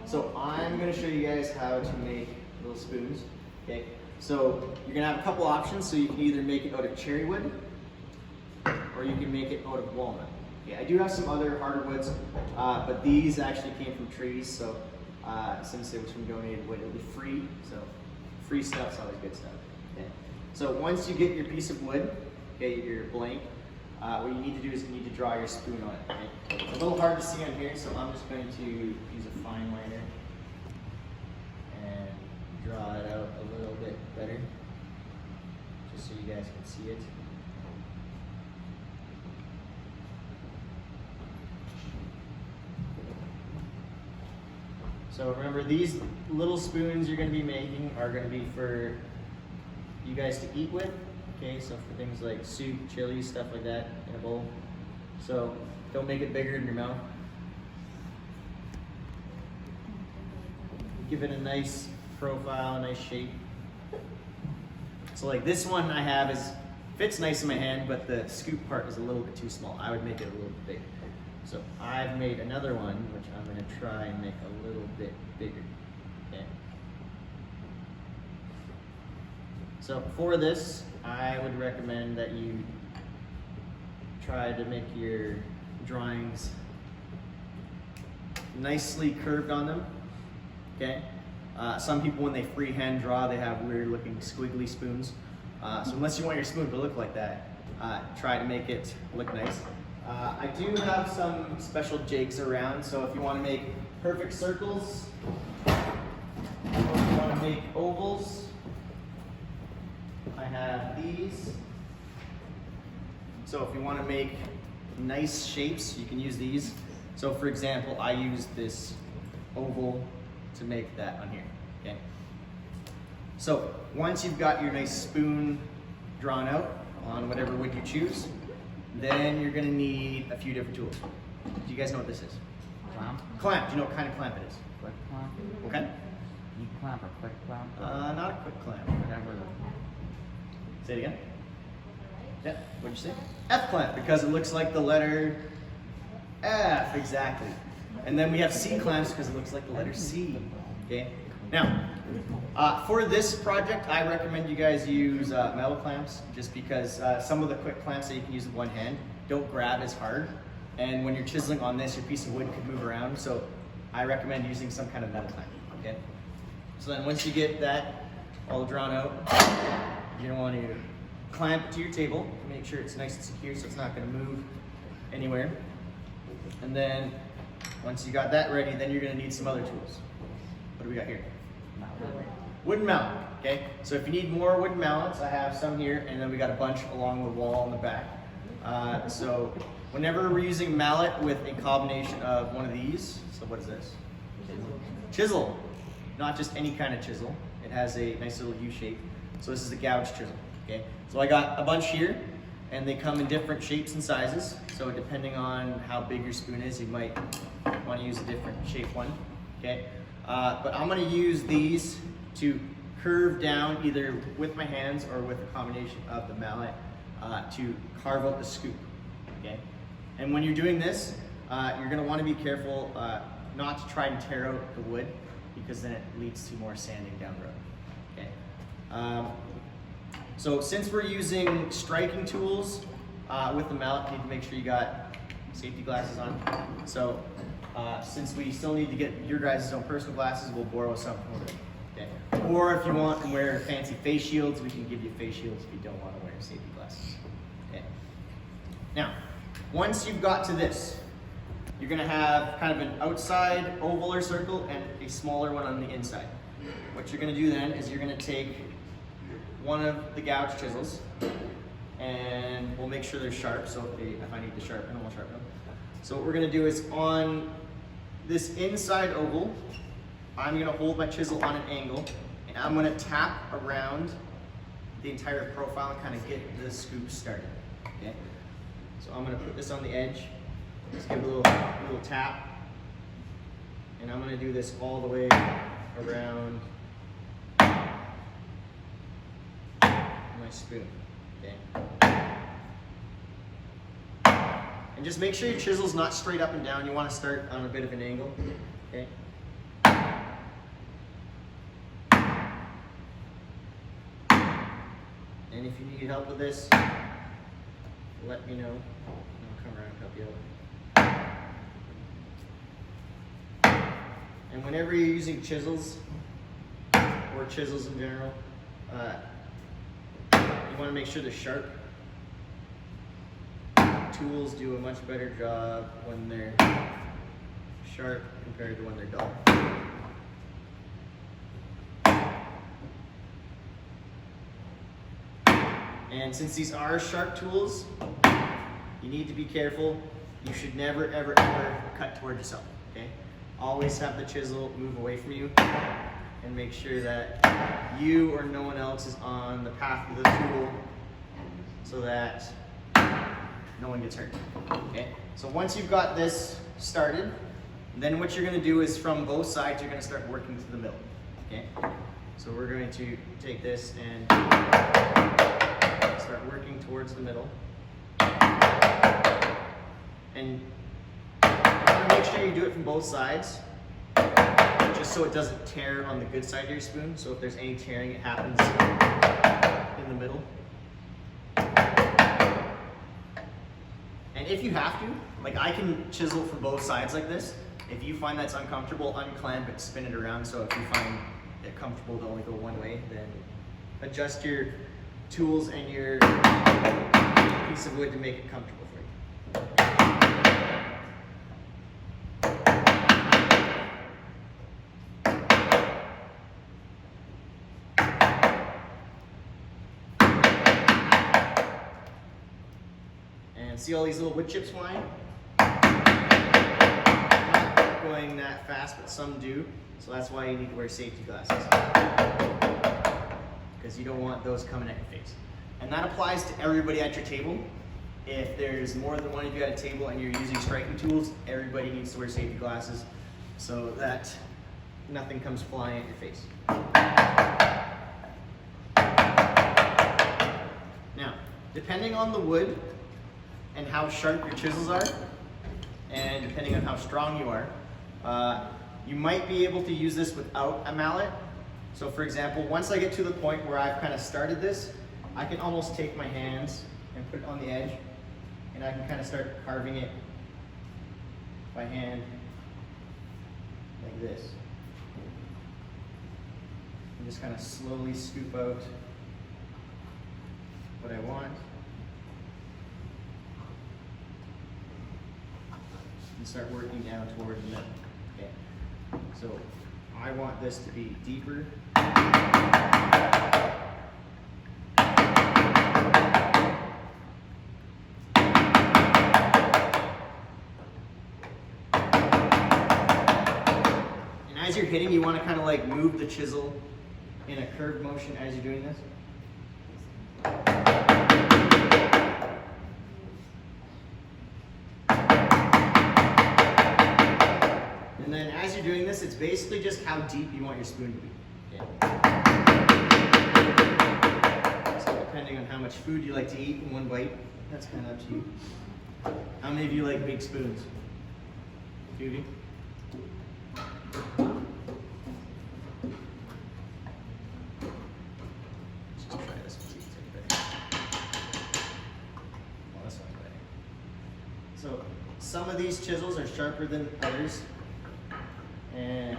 So I'm going to show you guys how to make little spoons. Okay. So you're going to have a couple options. So you can either make it out of cherry wood, or you can make it out of walnut. Okay. I do have some other harder woods, but these actually came from trees. So since it was from donated wood, it'll be free. So free stuff's always good stuff. Okay. So once you get your piece of wood, okay, your blank, what you need to do is you need to draw your spoon on it. Okay? It's a little hard to see on here, so I'm just going to use a fine liner and draw it out a little bit better, just so you guys can see it. So remember, these little spoons you're going to be making are going to be for you guys to eat with. Okay, so for things like soup, chili, stuff like that in a bowl. So don't make it bigger in your mouth. Give it a nice profile, nice shape. So like this one I have fits nice in my hand, but the scoop part is a little bit too small. I would make it a little bit bigger. So I've made another one, which I'm going to try and make a little bit bigger. Okay. So for this, I would recommend that you try to make your drawings nicely curved on them. Okay. Some people, when they freehand draw, they have weird looking squiggly spoons. So unless you want your spoon to look like that, try to make it look nice. I do have some special jigs around, so if you want to make perfect circles, or if you want to make ovals, I have these. So if you want to make nice shapes, you can use these. So for example, I use this oval to make that on here, okay? So once you've got your nice spoon drawn out on whatever wood you choose, then you're gonna need a few different tools. Do you guys know what this is? Clamp? Clamp. Do you know what kind of clamp it is? Quick clamp? What kind? You clamp or quick clamp? Not a quick clamp. Whatever. Say it again. Yeah, what'd you say? F clamp, because it looks like the letter F, exactly. And then we have C clamps because it looks like the letter C, okay? Now, for this project, I recommend you guys use metal clamps, just because some of the quick clamps that you can use with one hand don't grab as hard. And when you're chiseling on this, your piece of wood could move around, so I recommend using some kind of metal clamp, okay? So then once you get that all drawn out, you're gonna want to clamp it to your table, make sure it's nice and secure so it's not gonna move anywhere. And then once you got that ready, then you're gonna need some other tools. What do we got here? Wooden mallet, okay? So if you need more wooden mallets, I have some here, and then we got a bunch along the wall in the back. So whenever we're using mallet with a combination of one of these, so what is this? Chisel. Not just any kind of chisel. It has a nice little U shape. So this is a gouge chisel, okay? So I got a bunch here, and they come in different shapes and sizes. So depending on how big your spoon is, you might want to use a different shape one, okay? But I'm going to use these to curve down either with my hands or with a combination of the mallet to carve out the scoop, okay? And when you're doing this, you're going to want to be careful not to try and tear out the wood, because then it leads to more sanding down the road, okay? So since we're using striking tools with the mallet, you need to make sure you got safety glasses on. So since we still need to get your guys' own personal glasses, we'll borrow some from over there. Okay. Or if you want to wear fancy face shields, we can give you face shields if you don't want to wear safety glasses. Okay. Now, once you've got to this, you're going to have kind of an outside oval or circle and a smaller one on the inside. What you're going to do then is you're going to take one of the gouge chisels, and we'll make sure they're sharp, so if I need to sharpen them, we'll sharpen them. So what we're going to do is on this inside oval, I'm going to hold my chisel on an angle, and I'm going to tap around the entire profile and kind of get the scoop started, okay? So I'm going to put this on the edge, just give it a little tap, and I'm going to do this all the way around my spoon, okay? And just make sure your chisel's not straight up and down. You want to start on a bit of an angle, okay? And if you need help with this, let me know. I'll come around and help you out. And whenever you're using chisels, or chisels in general, you want to make sure they're sharp. Tools do a much better job when they're sharp compared to when they're dull. And since these are sharp tools, you need to be careful. You should never, ever, ever cut toward yourself, okay? Always have the chisel move away from you and make sure that you or no one else is on the path of the tool so that no one gets hurt, okay? So once you've got this started, then what you're gonna do is from both sides, you're gonna start working to the middle, okay? So we're going to take this and start working towards the middle. And make sure you do it from both sides, just so it doesn't tear on the good side of your spoon. So if there's any tearing, it happens in the middle. And if you have to, like I can chisel from both sides like this. If you find that's uncomfortable, unclamp it, spin it around. So if you find it comfortable to only go one way, then adjust your tools and your piece of wood to make it comfortable for you. And see all these little wood chips flying? Not going that fast, but some do. So that's why you need to wear safety glasses, because you don't want those coming at your face. And that applies to everybody at your table. If there's more than one of you at a table and you're using striking tools, everybody needs to wear safety glasses so that nothing comes flying at your face. Now, depending on the wood and how sharp your chisels are, and depending on how strong you are, you might be able to use this without a mallet. So for example, once I get to the point where I've kind of started this, I can almost take my hands and put it on the edge, and I can kind of start carving it by hand like this. And just kind of slowly scoop out what I want. And start working down toward the middle. Okay. So I want this to be deeper. And as you're hitting, you want to kind of like move the chisel in a curved motion as you're doing this. And then as you're doing this, it's basically just how deep you want your spoon to be. Okay. So depending on how much food you like to eat in one bite, that's kind of up to you. How many of you like big spoons? A few of you? Let's just try this one, see if it's any better. Well, this one's better. So some of these chisels are sharper than others. And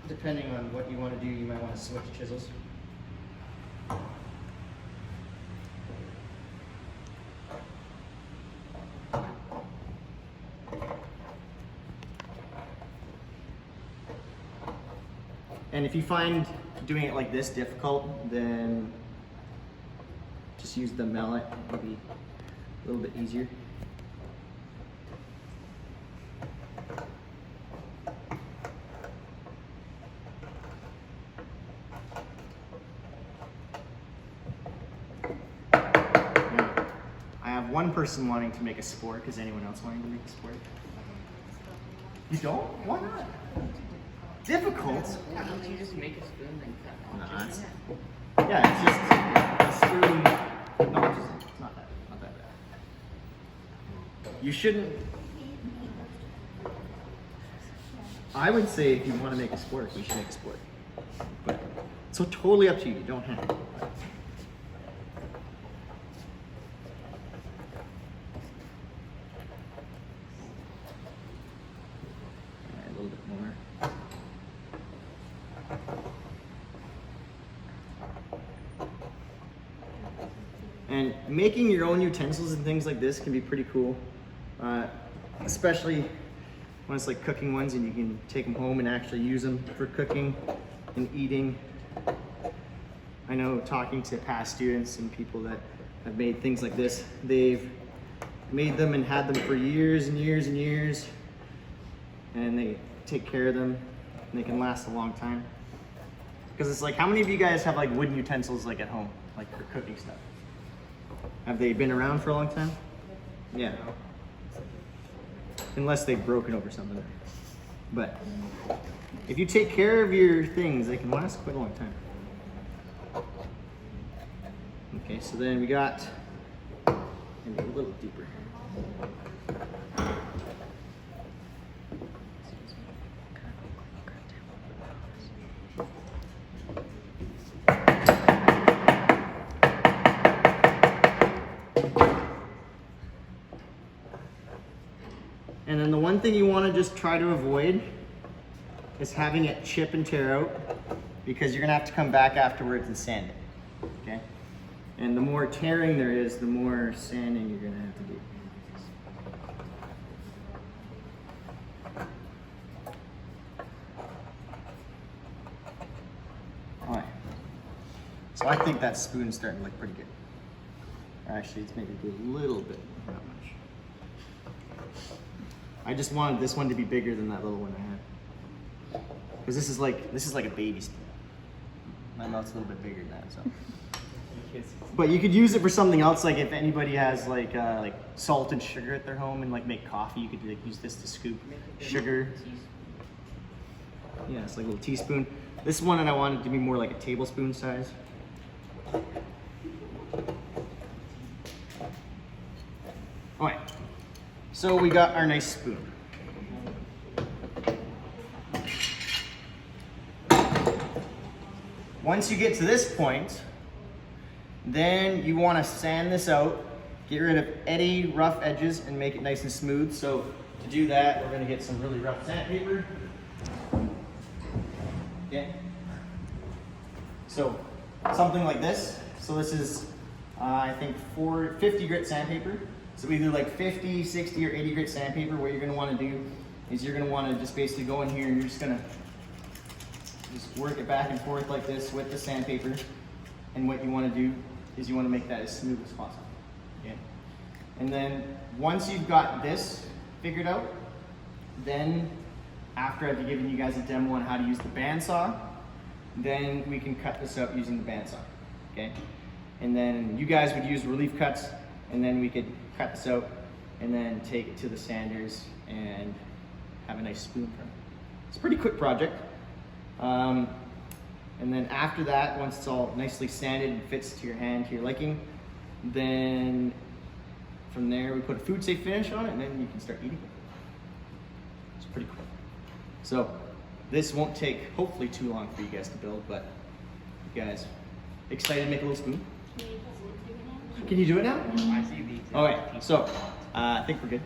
depending on what you want to do, you might want to switch chisels. And if you find doing it like this difficult, then just use the mallet, it'll be a little bit easier. One person wanting to make a sport. Is anyone else wanting to make a sport? You don't? Why not? Difficult? Yeah, don't you just make a spoon and cut off? Yeah, it's just a spoon. No, it's not that bad. You shouldn't. I would say if you want to make a sport, we should make a sport. But So totally up to you. You don't have to. A little bit more. And making your own utensils and things like this can be pretty cool, especially when it's like cooking ones and you can take them home and actually use them for cooking and eating. I know talking to past students and people that have made things like this, they've made them and had them for years and years and years, and they take care of them and they can last a long time. Because it's like, how many of you guys have like wooden utensils like at home, like for cooking stuff? Have they been around for a long time? Yeah. Unless they've broken over something. But if you take care of your things, they can last quite a long time. Okay, so then we got maybe a little deeper here. And then the one thing you want to just try to avoid is having it chip and tear out, because you're going to have to come back afterwards and sand it. Okay? And the more tearing there is, the more sanding you're going to have to do. All right. So I think that spoon's starting to look pretty good. Actually, it's maybe a little bit, not much. I just wanted this one to be bigger than that little one I had, because this is like a baby spoon. My mouth's a little bit bigger than that, so. But you could use it for something else, like if anybody has like salted sugar at their home and like make coffee, you could like use this to scoop sugar. Yeah, it's like a little teaspoon. This one, and I wanted it to be more like a tablespoon size. All right. So we got our nice spoon. Once you get to this point, then you want to sand this out, get rid of any rough edges and make it nice and smooth. So to do that, we're going to get some really rough sandpaper. Okay. So something like this. So this is, I think 50 grit sandpaper. So either like 50, 60, or 80 grit sandpaper. What you're going to want to do is you're going to want to just basically go in here and you're just going to just work it back and forth like this with the sandpaper. And what you want to do is you want to make that as smooth as possible. Okay. And then once you've got this figured out, then after I've given you guys a demo on how to use the bandsaw, then we can cut this out using the bandsaw. Okay. And then you guys would use relief cuts, and then we could cut this out and then take it to the sanders and have a nice spoon from it. It's a pretty quick project. And then after that, once it's all nicely sanded and fits to your hand, to your liking, then from there we put a food safe finish on it, and then you can start eating it. It's pretty cool. So this won't take hopefully too long for you guys to build, but you guys excited to make a little spoon? Can you do it now? I see these. All right, so I think we're good.